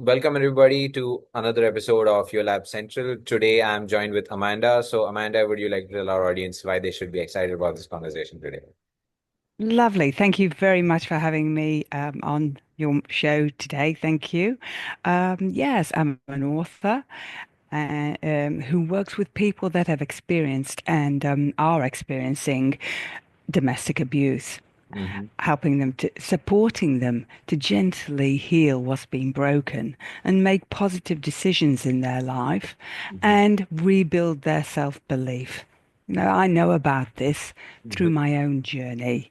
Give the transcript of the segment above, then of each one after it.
Welcome everybody to another episode of Yollab Central. Today I'm joined with Amanda. So Amanda, would you like to tell our audience why they should be excited about this conversation today? Lovely. Thank you very much for having me on your show today. Thank you. Yes, I'm an author who works with people that have experienced and are experiencing domestic abuse, Hmm. helping them to supporting them to gently heal what's been broken and make positive decisions in their life Hmm. and rebuild their self-belief. I know about this through Hmm. my own journey.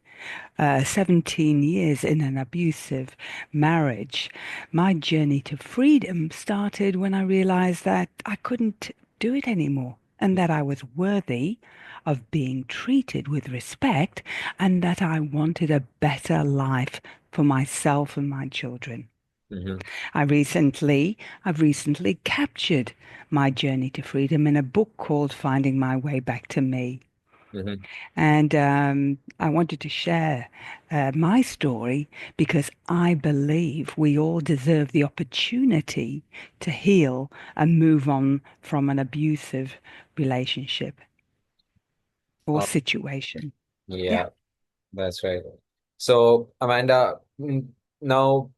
17 years in an abusive marriage. My journey to freedom started when I realized that I couldn't do it anymore and that I was worthy of being treated with respect and that I wanted a better life for myself and my children. Hmm. I've recently captured my journey to freedom in a book called Finding My Way Back to Me. Hmm. And I wanted to share my story because I believe we all deserve the opportunity to heal and move on from an abusive relationship or Oh, situation. Yeah. yeah, that's right. So Amanda, now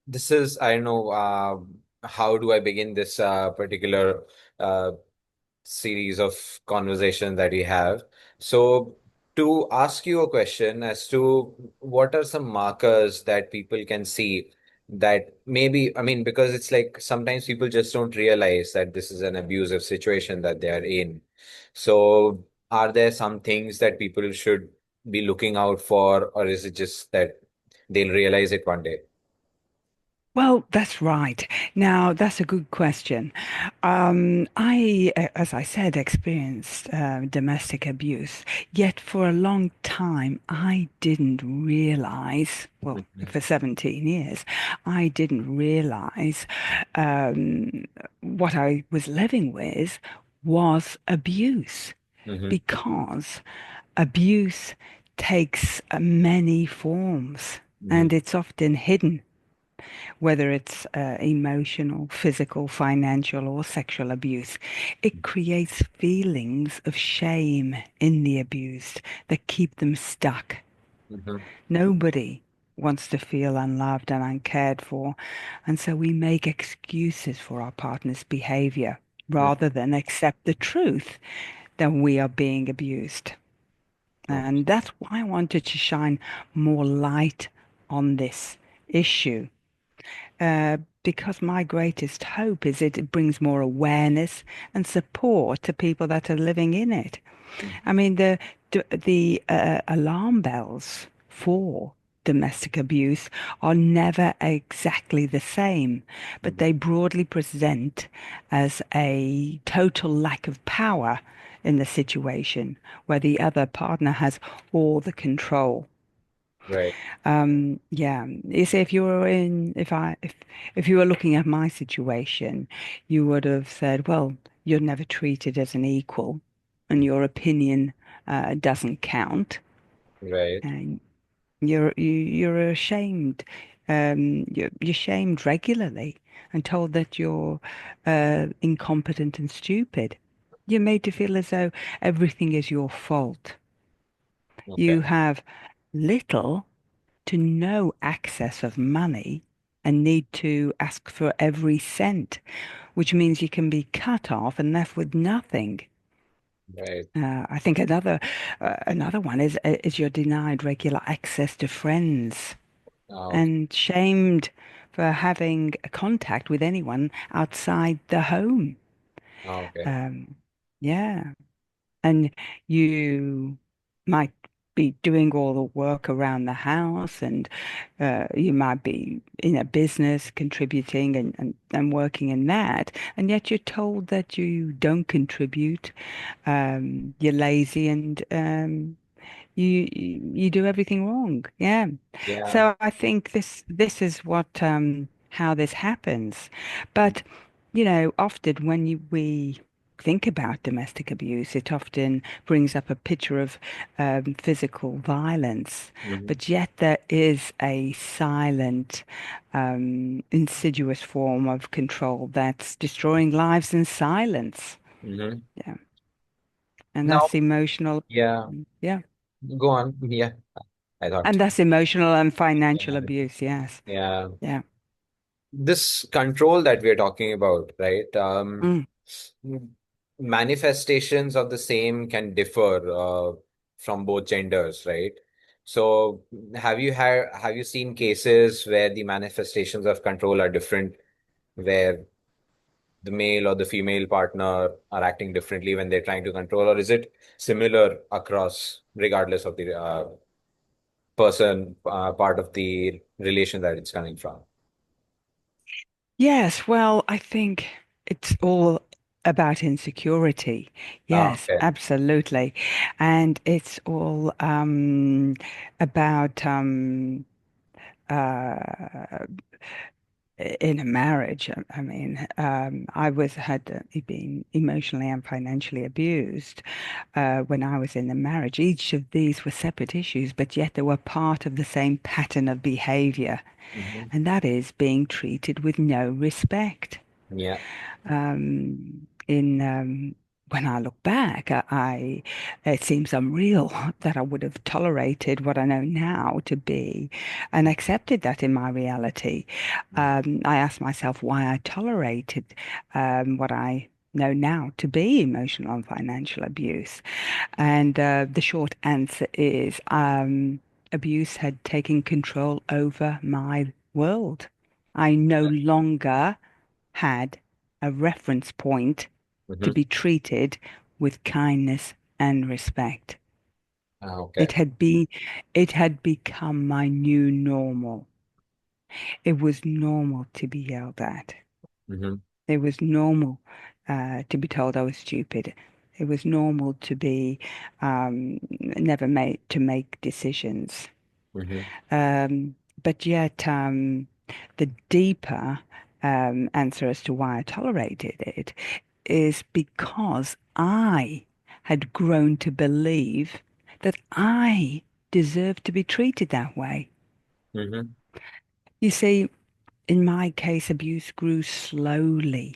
this is, I don't know, how do I begin this particular uh, series of conversation that we have. So, to ask you a question as to what are some markers that people can see that maybe, I mean, because it's like sometimes people just don't realize that this is an abusive situation that they are in. So, are there some things that people should be looking out for, or is it just that they'll realize it one day? Well, that's right. Now, that's a good question. As I said, experienced domestic abuse, yet for a long time, I didn't realize, well, Mhm. for 17 years, I didn't realize um, what I was living with was abuse Mhm. because abuse takes many forms Mhm. and it's often hidden whether it's emotional, physical, financial, or sexual abuse. It creates feelings of shame in the abused that keep them stuck. Mhm. Nobody wants to feel unloved and uncared for, and so we make excuses for our partner's behavior Mhm. rather than accept the truth that we are being abused. Okay. And that's why I wanted to shine more light on this issue because my greatest hope is it brings more awareness and support to people that are living in it. I mean, the alarm bells for domestic abuse are never exactly the same, but Mhm. they broadly present as a total lack of power in the situation where the other partner has all the control. Right. Yeah. You see, if you were looking at my situation, you would have said, well, you're never treated as an equal, and your opinion doesn't count, Right. and you're ashamed. You're shamed regularly and told that you're incompetent and stupid. You're made to feel as though everything is your fault. Okay. You have little to no access of money and need to ask for every cent, which means you can be cut off and left with nothing. Right. I think another one is you're denied regular access to friends Okay. and shamed for having contact with anyone outside the home. Okay. Um, yeah. And you might be doing all the work around the house and you might be in a business contributing and working in that, and yet you're told that you don't contribute, you're lazy and you do everything wrong. Yeah. Yeah. So I think this is what how this happens. But often when we think about domestic abuse, it often brings up a picture of physical violence, Hmm. but yet there is a silent, insidious form of control that's destroying lives in silence. Hmm. Yeah, and Now, that's emotional. yeah, Yeah, go on. Yeah, I thought. and that's emotional and financial Yeah, abuse. Yes. yeah. Yeah. This control that we're talking about, right? Mm. Manifestations of the same can differ from both genders, right? So, have you seen cases where the manifestations of control are different, where the male or the female partner are acting differently when they're trying to control, or is it similar across, regardless of the person part of the relation that it's coming from? Yes, well, I think it's all about insecurity. Ah, Yes, okay. absolutely. And it's all about uh, in a marriage. I mean, I had been emotionally and financially abused when I was in the marriage. Each of these were separate issues, but yet they were part of the same pattern of behavior, Hmm. and that is being treated with no respect. Yeah. In When I look back, it seems unreal that I would have tolerated what I know now to be and accepted that in my reality. I asked myself why I tolerated what I know now to be emotional and financial abuse. And the short answer is abuse had taken control over my world. I no longer had a reference point to Hmm. be treated with kindness and respect. Ah, okay. It had been, it had become my new normal. It was normal to be yelled at. Hmm. It was normal to be told I was stupid. It was normal to be never made to make decisions. Hmm. Um, but yet, the deeper answer as to why I tolerated it is because I had grown to believe that I deserved to be treated that way. Hmm. You see, in my case, abuse grew slowly.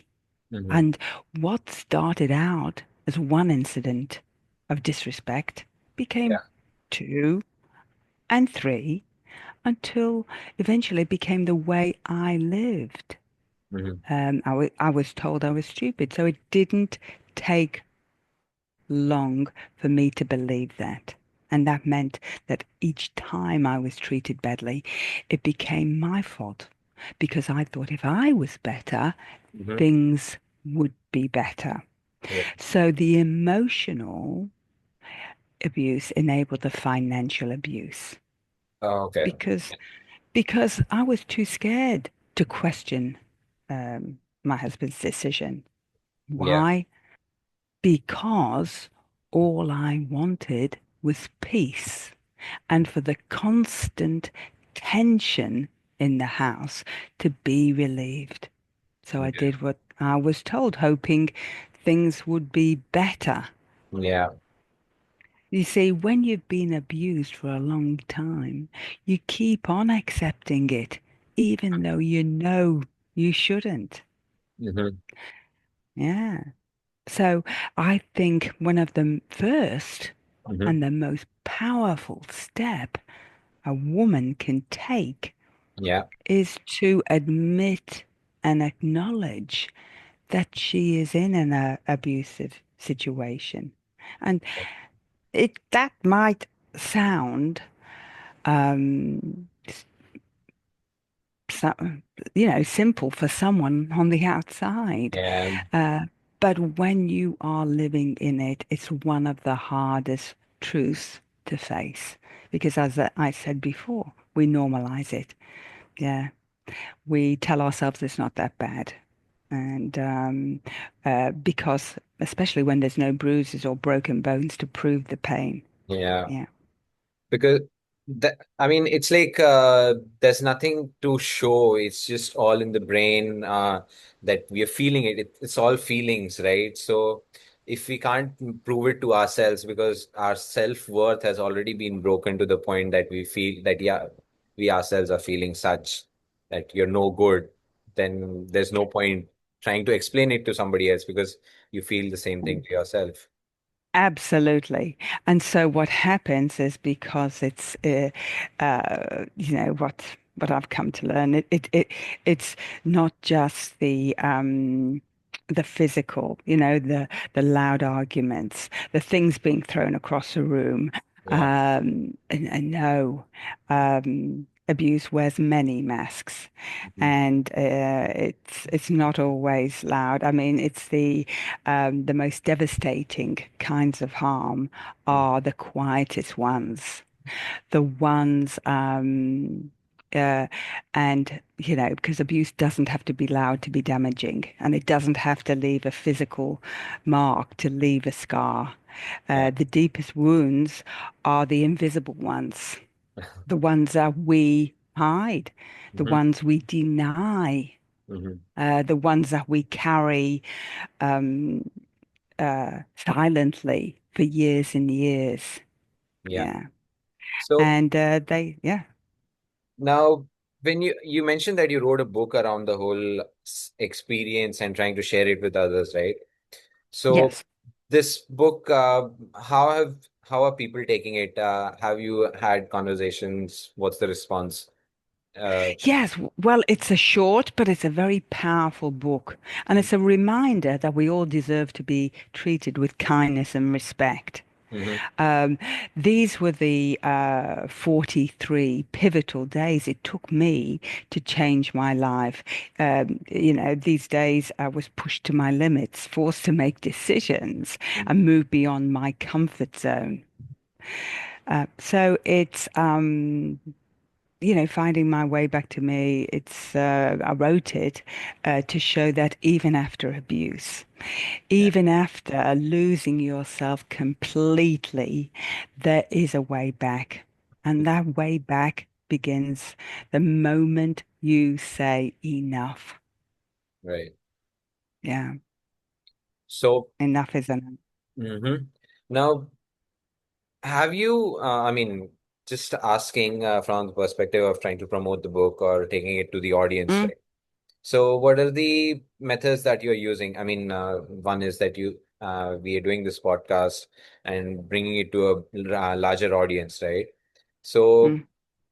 Hmm. And what started out as one incident of disrespect became Yeah. two and three until eventually it became the way I lived. Hmm. I was told I was stupid, so it didn't take long for me to believe that. And that meant that each time I was treated badly, it became my fault because I thought if I was better, Hmm. things would be better. Yeah. So the emotional abuse enabled the financial abuse Oh, okay. because I was too scared to question my husband's decision. Yeah. Why? Because all I wanted was peace and for the constant tension in the house to be relieved. So I Okay. did what I was told, hoping things would be better. Yeah. You see, when you've been abused for a long time, you keep on accepting it, even though you know you shouldn't. Hmm. Yeah. So I think one of the first Hmm. and the most powerful step a woman can take Yeah. is to admit and acknowledge that she is in an abusive situation. And it that might sound um, so, simple for someone on the outside. Yeah. Uh, but when you are living in it, it's one of the hardest truths to face because, as I said before, we normalize it. Yeah, we tell ourselves it's not that bad. And because, especially when there's no bruises or broken bones to prove the pain. Yeah. Yeah. Because I mean, it's like there's nothing to show. It's just all in the brain that we are feeling it. It's all feelings, right? So if we can't prove it to ourselves, because our self-worth has already been broken to the point that we feel that, yeah, we ourselves are feeling such that you're no good, then there's no point trying to explain it to somebody else because you feel the same thing to yourself. Absolutely. And so what happens is because it's what I've come to learn, it's not just the physical, the loud arguments, the things being thrown across the room. Yeah. And no, abuse wears many masks, Mhm. and it's not always loud. I mean, it's the most devastating kinds of harm are the quietest ones, the ones, uh, and because abuse doesn't have to be loud to be damaging, and it doesn't have to leave a physical mark to leave a scar. Yeah. The deepest wounds are the invisible ones, the ones that we hide, the Hmm. ones we deny, Hmm. the ones that we carry um, silently for years and years. Yeah. Yeah. So And yeah. now, when you mentioned that you wrote a book around the whole experience and trying to share it with others, right? So Yes. this book, how are people taking it? Have you had conversations? What's the response? Uh, Yes. Well, it's a short, but it's a very powerful book. And it's a reminder that we all deserve to be treated with kindness and respect. mm-hmm. Um, these were the 43 pivotal days it took me to change my life. These days I was pushed to my limits, forced to make decisions and move beyond my comfort zone. So it's finding my way back to me. I wrote it to show that even after abuse, Yeah, even after losing yourself completely, there is a way back. And that way back begins the moment you say enough. right. Yeah, So, enough is enough. mhm. Now, have you, I mean, just asking from the perspective of trying to promote the book or taking it to the audience, Mm, right? So, what are the methods that you're using? I mean, one is that we are doing this podcast and bringing it to a larger audience, right? So, mm.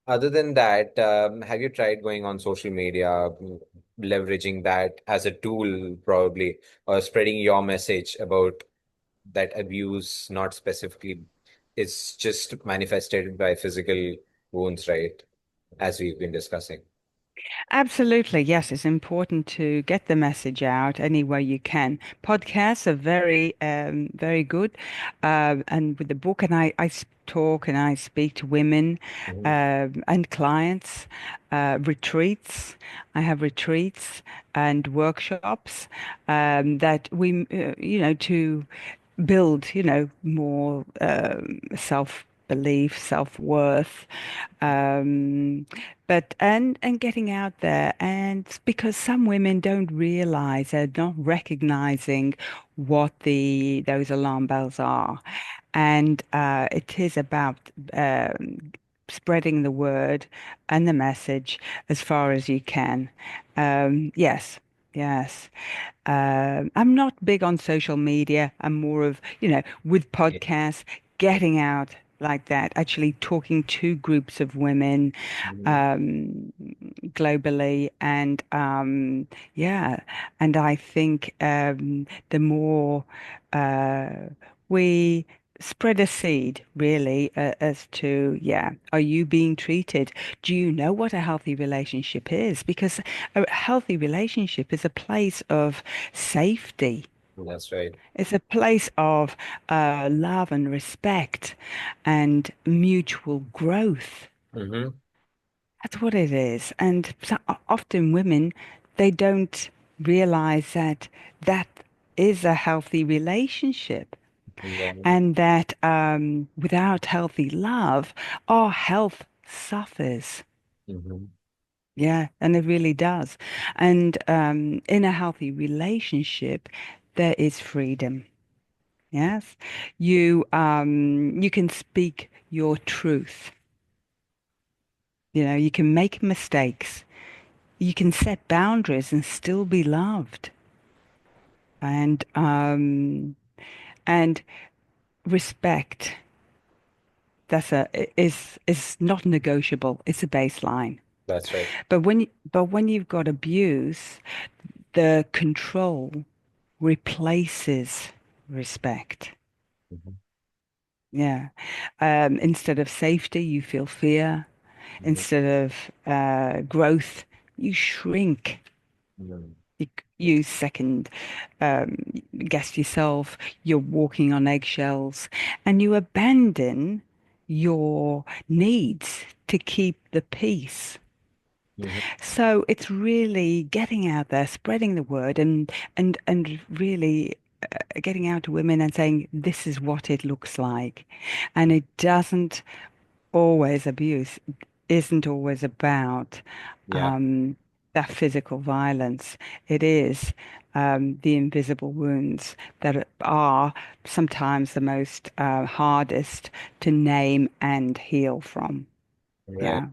other than that, have you tried going on social media, leveraging that as a tool, probably, or spreading your message about that abuse, not specifically, is just manifested by physical wounds, right? As we've been discussing. Absolutely. Yes, it's important to get the message out any way you can. Podcasts are very good. And with the book, and talk and I speak to women Mhm. and clients, retreats. I have retreats and workshops that to build, more self-belief, self-worth, um, but and getting out there, and because some women don't realize, they're not recognizing what the those alarm bells are, and it is about spreading the word and the message as far as you can. Yes, yes. I'm not big on social media. I'm more of, with Yeah. podcasts, getting out like that, actually talking to groups of women Mhm. um, globally. And yeah, and I think the more uh, we spread a seed, really, as to, yeah, are you being treated? Do you know what a healthy relationship is? Because a healthy relationship is a place of safety. That's right. It's a place of love and respect and mutual growth. Mm-hmm. That's what it is. And often women, they don't realize that that is a healthy relationship, Yeah. and that without healthy love, our health suffers. Hmm. Yeah, and it really does. And in a healthy relationship, there is freedom. Yes, you can speak your truth. You know, you can make mistakes. You can set boundaries and still be loved. And and respect, is not negotiable. It's a baseline. That's right. But when you've got abuse, the control replaces respect. Hmm. Yeah. Instead of safety, you feel fear. Hmm. Instead of growth, you shrink. Hmm. You second um, guess yourself. You're walking on eggshells, and you abandon your needs to keep the peace. Hmm. So it's really getting out there, spreading the word, and really getting out to women and saying this is what it looks like, and it doesn't always abuse isn't always about Yeah. um, that physical violence. It is the invisible wounds that are sometimes the most hardest to name and heal from. Right. Yeah,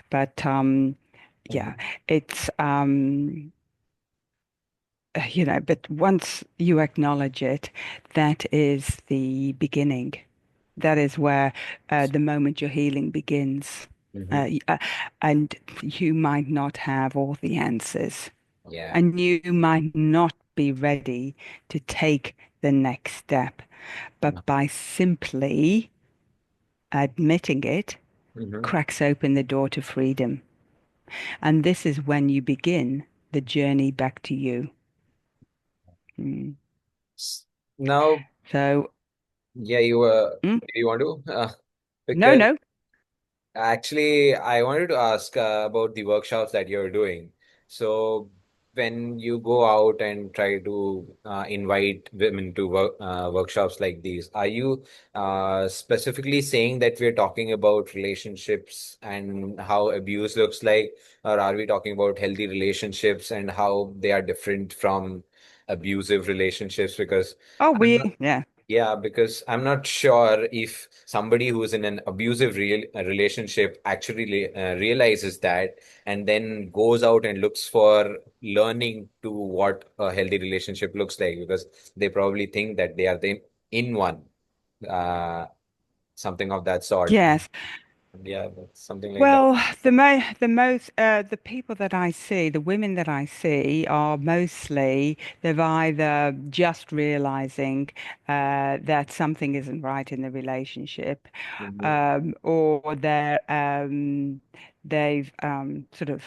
but yeah, Hmm. it's but once you acknowledge it, that is the beginning. That is where the moment your healing begins. Hmm. Uh, y- uh, and you might not have all the answers, Yeah. and you might not be ready to take the next step. But by simply admitting it, Hmm. cracks open the door to freedom. And this is when you begin the journey back to you. Mm. Now, So, yeah, mm, you want to? no, Because no. actually, I wanted to ask about the workshops that you're doing. So, when you go out and try to invite women to workshops like these, are you specifically saying that we're talking about relationships and how abuse looks like, or are we talking about healthy relationships and how they are different from abusive relationships? Because Oh, I'm not yeah. yeah, because I'm not sure if somebody who's in an abusive relationship actually realizes that and then goes out and looks for learning to what a healthy relationship looks like because they probably think that they are in one, uh, something of that sort. Yes. Yeah, that's something like that. Well, the people that I see, the women that I see are mostly they've either just realizing that something isn't right in the relationship, Mhm. or they've sort of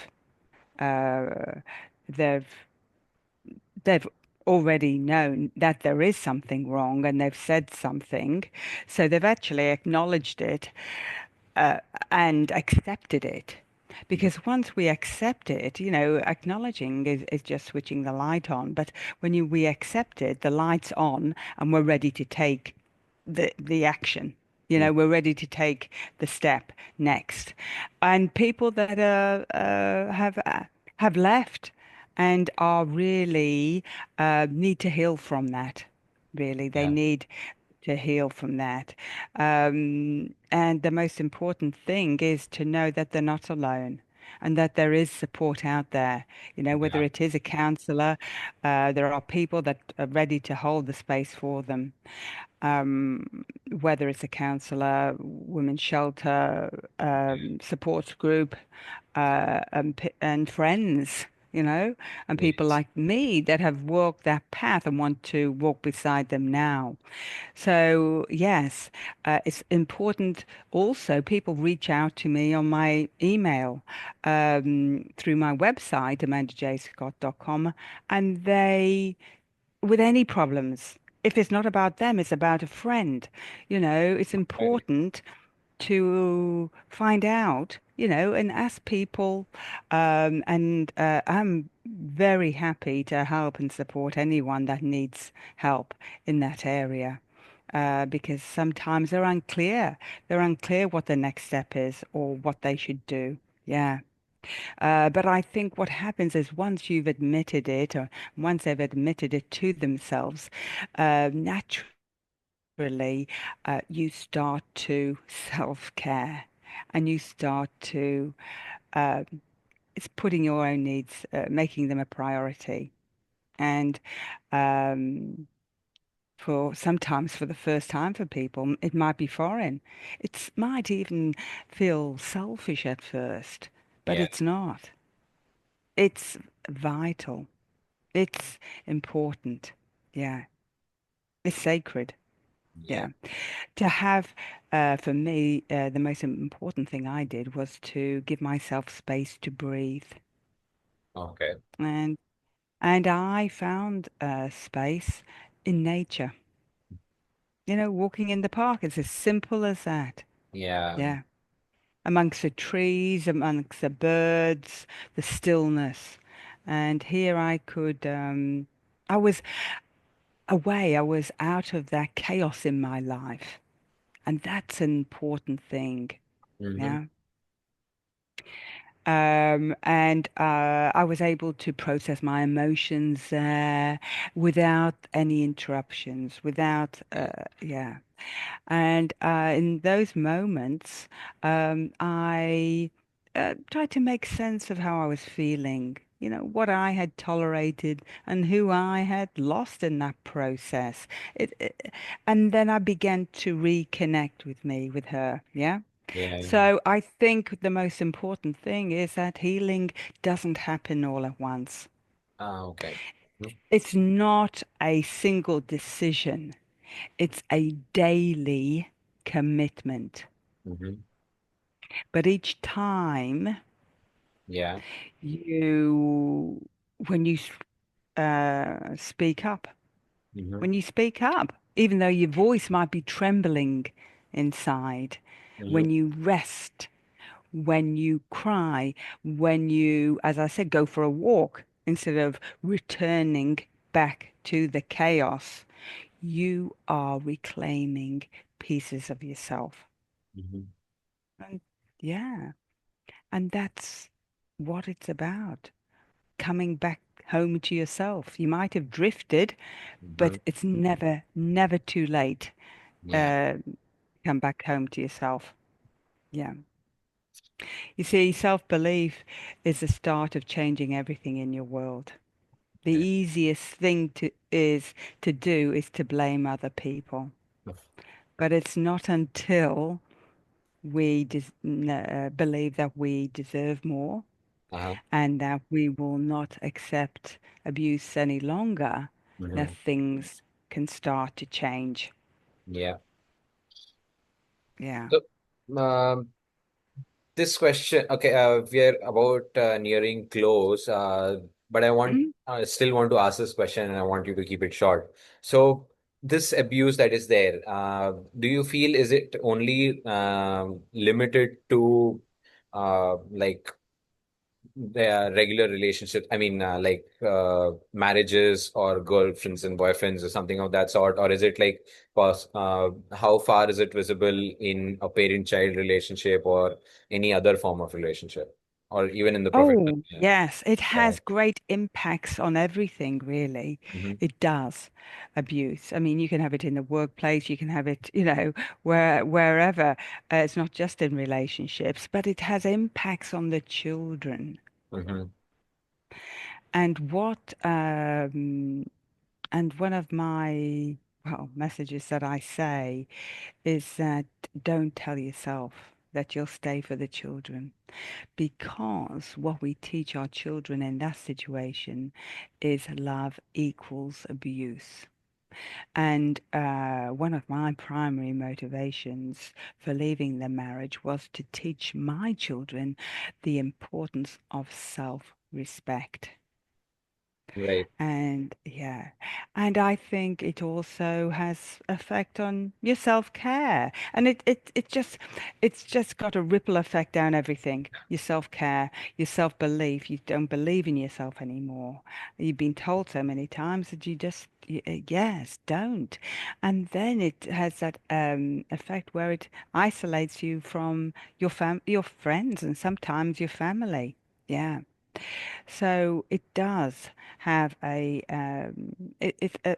uh, they've they've already known that there is something wrong and they've said something, so they've actually acknowledged it uh, and accepted it. Mhm. Because once we accept it, acknowledging is just switching the light on. But when we accept it, the light's on and we're ready to take the action. We're ready to take the step next. And people that have left and are really need to heal from that. Really, they Yeah, need to heal from that. And the most important thing is to know that they're not alone and that there is support out there. Whether yeah, it is a counselor, there are people that are ready to hold the space for them. Um, whether it's a counselor, women's shelter, support group, and friends. And people yes, like me that have walked that path and want to walk beside them now. So, yes, it's important also. People reach out to me on my email, through my website, amandajscott.com, and with any problems, if it's not about them, it's about a friend. It's right. important to find out, and ask people. And I'm very happy to help and support anyone that needs help in that area. because sometimes they're unclear. They're unclear what the next step is or what they should do. Yeah. But I think what happens is once you've admitted it, or once they've admitted it to themselves, naturally, you start to self-care and you start to, uh, it's putting your own needs, making them a priority. And um, for sometimes for the first time for people, it might be foreign. It might even feel selfish at first, but Yeah. it's not. It's vital. It's important. Yeah. It's sacred. Yeah. Yeah. To have, for me, the most important thing I did was to give myself space to breathe. Okay. And and I found space in nature. Walking in the park. It's as simple as that. Yeah. Yeah. Amongst the trees, amongst the birds, the stillness. And here I was away. I was out of that chaos in my life. And that's an important thing. Mm-hmm. Yeah. And I was able to process my emotions without any interruptions, Yeah. yeah. And in those moments, I tried to make sense of how I was feeling, what I had tolerated and who I had lost in that process. And then I began to reconnect with her. Yeah. Yeah. So I think the most important thing is that healing doesn't happen all at once. Okay. It's not a single decision. It's a daily commitment. Mm-hmm. But each time Yeah. you, when you speak up, Mm-hmm. when you speak up, even though your voice might be trembling inside, Mm-hmm. when you rest, when you cry, when you, as I said, go for a walk instead of returning back to the chaos, you are reclaiming pieces of yourself. Mm-hmm. And yeah, and that's what it's about. Coming back home to yourself. You might have drifted, Mm-hmm. but it's never too late. Yeah. Uh, come back home to yourself. Yeah. You see, self-belief is the start of changing everything in your world. The Yeah. easiest thing to do is to blame other people. But it's not until we believe that we deserve more Uh-huh. and that we will not accept abuse any longer that Mm-hmm. things can start to change. Yeah. Yeah. So, um, this question, okay, we are about nearing close, but Mm. I still want to ask this question and I want you to keep it short. So, this abuse that is there, do you feel is it only limited to like the regular relationships? I mean, like marriages or girlfriends and boyfriends or something of that sort, or is it like how far is it visible in a parent-child relationship or any other form of relationship, or even in the professional? Oh, Yeah. yes, it Yeah. has great impacts on everything, really. Hmm. It does. Abuse. I mean, you can have it in the workplace, you can have it, wherever. It's not just in relationships, but it has impacts on the children. Hmm. And and one of my, well, messages that I say is that don't tell yourself that you'll stay for the children. Because what we teach our children in that situation is love equals abuse. And one of my primary motivations for leaving the marriage was to teach my children the importance of self-respect. Right. And yeah, And I think it also has effect on your self-care. And it's just got a ripple effect down everything. Your self-care, your self-belief. You don't believe in yourself anymore. You've been told so many times that yes, don't. And then it has that effect where it isolates you from your friends, and sometimes your family. Yeah. So it does have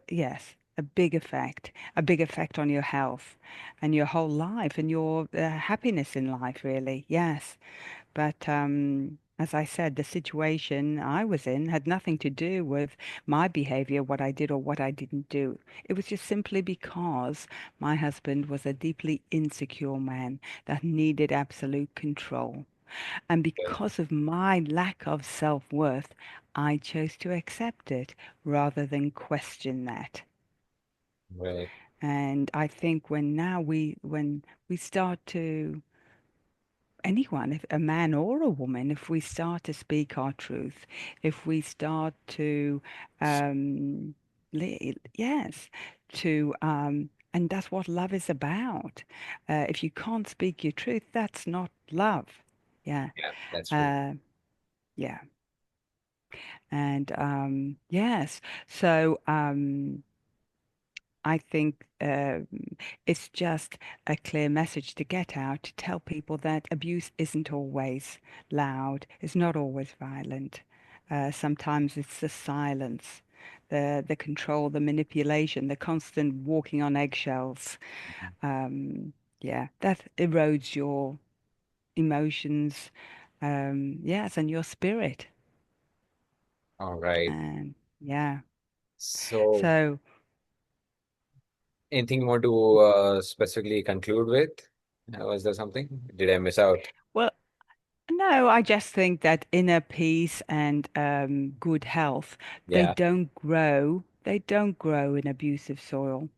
yes, a big effect on your health and your whole life and your happiness in life, really. Yes. But as I said, the situation I was in had nothing to do with my behavior, what I did or what I didn't do. It was just simply because my husband was a deeply insecure man that needed absolute control. And Okay. because of my lack of self-worth, I chose to accept it rather than question that. Right. And I think when we start to, anyone, if a man or a woman, if we start to speak our truth, if we start to, um, yes, and that's what love is about. If you can't speak your truth, that's not love. Yeah. Yeah, that's true. Uh, yeah. And yes, so I think it's just a clear message to get out to tell people that abuse isn't always loud, it's not always violent. Sometimes it's the silence, the control, the manipulation, the constant walking on eggshells. Um, yeah, that erodes your emotions, yes, and your spirit. All right. And yeah, So, so. anything you want to specifically conclude with? Was there something? Did I miss out? Well, no, I just think that inner peace and good health, they Yeah, don't grow. They don't grow in abusive soil.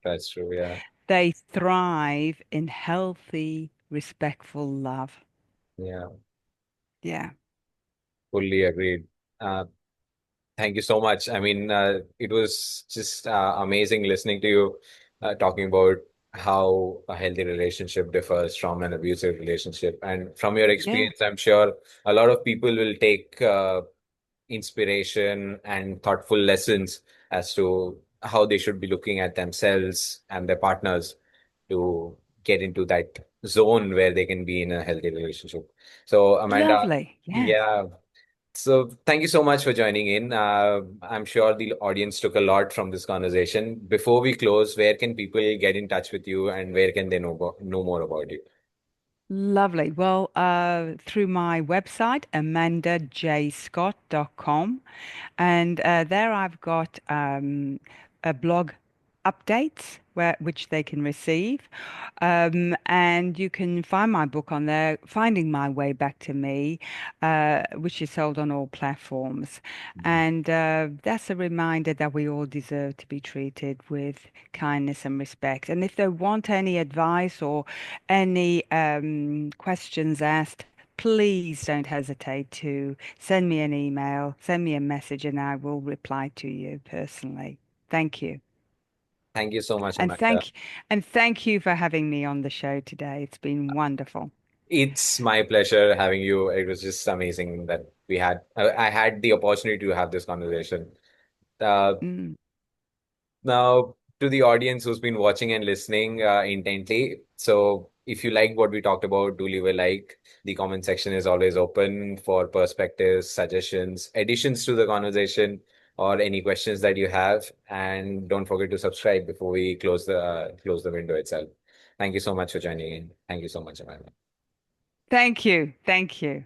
that's true. Yeah, They thrive in healthy, respectful love. yeah, Yeah. fully agreed. Uh, Thank you so much. I mean, it was just amazing listening to you talking about how a healthy relationship differs from an abusive relationship. And from your Yeah. experience, I'm sure a lot of people will take inspiration and thoughtful lessons as to how they should be looking at themselves and their partners to get into that zone where they can be in a healthy relationship. So, Amanda, Lovely. Yes. yeah. So thank you so much for joining in. I'm sure the audience took a lot from this conversation. Before we close, where can people get in touch with you and where can they know more about you? Lovely. Well, through my website, amandajscott.com. And there I've got a blog updates which they can receive. And you can find my book on there, Finding My Way Back to Me, which is sold on all platforms. And that's a reminder that we all deserve to be treated with kindness and respect. And if they want any advice or any questions asked, please don't hesitate to send me an email, send me a message, and I will reply to you personally. Thank you. Thank you so much, And Amanda. thank you for having me on the show today. It's been wonderful. It's my pleasure having you. It was just amazing that I had the opportunity to have this conversation. Uh, Mm. Now, to the audience who's been watching and listening intently, so if you like what we talked about, do leave a like. The comment section is always open for perspectives, suggestions, additions to the conversation, or any questions that you have. And don't forget to subscribe before we close the window itself. Thank you so much for joining in. Thank you so much, Amanda. Thank you. Thank you.